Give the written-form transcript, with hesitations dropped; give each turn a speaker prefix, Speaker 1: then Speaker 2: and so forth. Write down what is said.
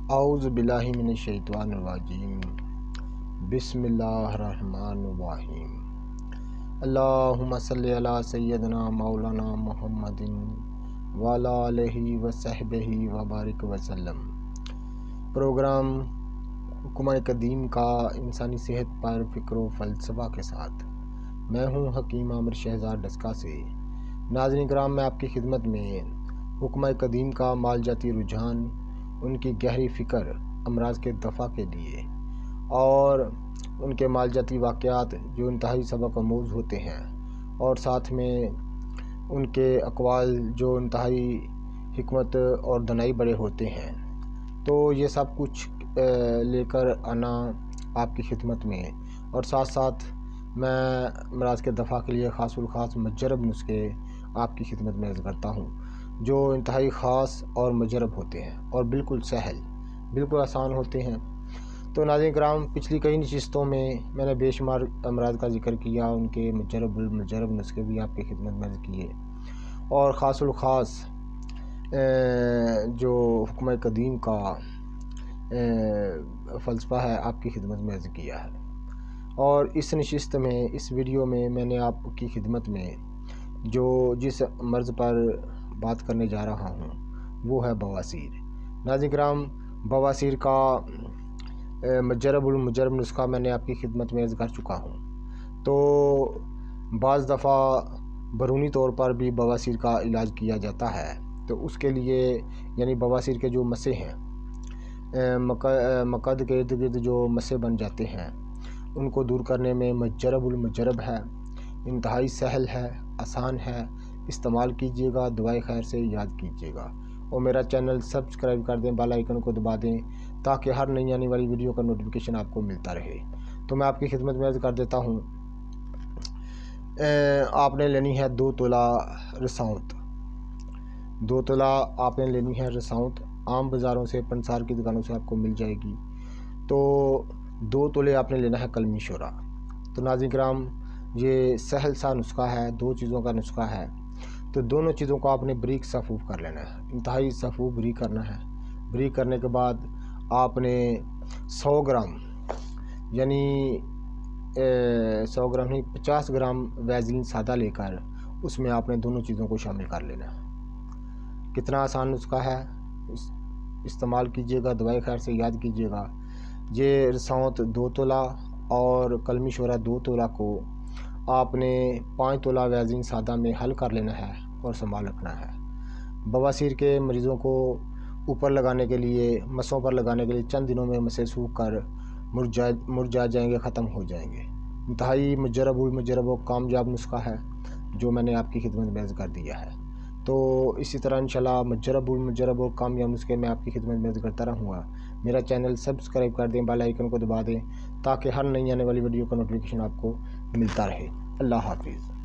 Speaker 1: اعوذ باللہ من الشیطان الرجیم بسم اللہ الرحمن الرحیم اللہم صلی علی سیدنا مولانا محمد وعلی آلہ وصحبہ وبارک وسلم۔ پروگرام حکمہ قدیم کا انسانی صحت پر فکر و فلسفہ کے ساتھ میں ہوں حکیم عامر شہزاد ڈسکا سے۔ ناظرین کرام، میں آپ کی خدمت میں حکمہ قدیم کا مال جاتی رجحان، ان کی گہری فکر امراض کے دفع کے لیے اور ان کے مال جاتی واقعات جو انتہائی سبق آموز ہوتے ہیں، اور ساتھ میں ان کے اقوال جو انتہائی حکمت اور دانائی بڑے ہوتے ہیں، تو یہ سب کچھ لے کر آنا آپ کی خدمت میں، اور ساتھ ساتھ میں امراض کے دفع کے لیے خاص الخاص مجرب نسخے آپ کی خدمت میں عرض کرتا ہوں، جو انتہائی خاص اور مجرب ہوتے ہیں اور بالکل سہل، بالکل آسان ہوتے ہیں۔ تو ناظرین کرام، پچھلی کئی نشستوں میں نے بے شمار امراض کا ذکر کیا، ان کے مجرب المجرب نسخے بھی آپ کی خدمت میں عرض کیے، اور خاص الخاص جو حکمہ قدیم کا فلسفہ ہے آپ کی خدمت میں عرض کیا ہے۔ اور اس نشست میں، اس ویڈیو میں نے آپ کی خدمت میں جس مرض پر بات کرنے جا رہا ہوں وہ ہے بواسیر۔ ناظرین کرام، بواسیر کا مجرب المجرب نسخہ میں نے آپ کی خدمت میں عرض کر چکا ہوں۔ تو بعض دفعہ بیرونی طور پر بھی بواسیر کا علاج کیا جاتا ہے، تو اس کے لیے یعنی بواسیر کے جو مسے ہیں، مقد کے ارد گرد جو مسے بن جاتے ہیں، ان کو دور کرنے میں مجرب المجرب ہے، انتہائی سہل ہے، آسان ہے، استعمال کیجیے گا، دعائے خیر سے یاد کیجیے گا، اور میرا چینل سبسکرائب کر دیں، بیل آئیکن کو دبا دیں تاکہ ہر نئی آنے والی ویڈیو کا نوٹیفیکیشن آپ کو ملتا رہے۔ تو میں آپ کی خدمت میں عرض کر دیتا ہوں، آپ نے لینی ہے 2 تولہ رساؤنت۔ 2 تولہ آپ نے لینی ہے رساؤنت، عام بازاروں سے، پنسار کی دکانوں سے آپ کو مل جائے گی۔ تو 2 تولے آپ نے لینا ہے کلمی شورا۔ تو ناظرین کرام، یہ سہل سا نسخہ ہے، 2 چیزوں کا نسخہ ہے، تو دونوں چیزوں کو آپ نے بریک سفوف کر لینا ہے، انتہائی سفوف بریک کرنا ہے۔ بریک کرنے کے بعد آپ نے 100 گرام یعنی 100 گرام نہیں، 50 گرام ویزلین سادہ لے کر اس میں آپ نے دونوں چیزوں کو شامل کر لینا ہے۔ کتنا آسان نسخہ ہے، استعمال کیجیے گا، دعائے خیر سے یاد کیجیے گا۔ یہ رساؤنت 2 تولہ اور کلمی شورا 2 تولہ کو آپ نے 5 تولہ ویزلین سادہ میں حل کر لینا ہے اور سنبھال رکھنا ہے۔ بواسیر کے مریضوں کو اوپر لگانے کے لیے، مسوں پر لگانے کے لیے چند دنوں میں مسے سوکھ کر مرجھا جائیں گے، ختم ہو جائیں گے۔ انتہائی مجرب المجرب و کامیاب نسخہ ہے جو میں نے آپ کی خدمت میں عرض کر دیا ہے۔ تو اسی طرح انشاءاللہ مجرب المجرب و کامیاب نسخے میں آپ کی خدمت میں عرض کرتا رہوں گا۔ میرا چینل سبسکرائب کر دیں، بیل آئیکن کو دبا دیں تاکہ ہر نئی آنے والی ویڈیو کا نوٹیفیکیشن آپ کو ملتا رہے۔ اللہ حافظ۔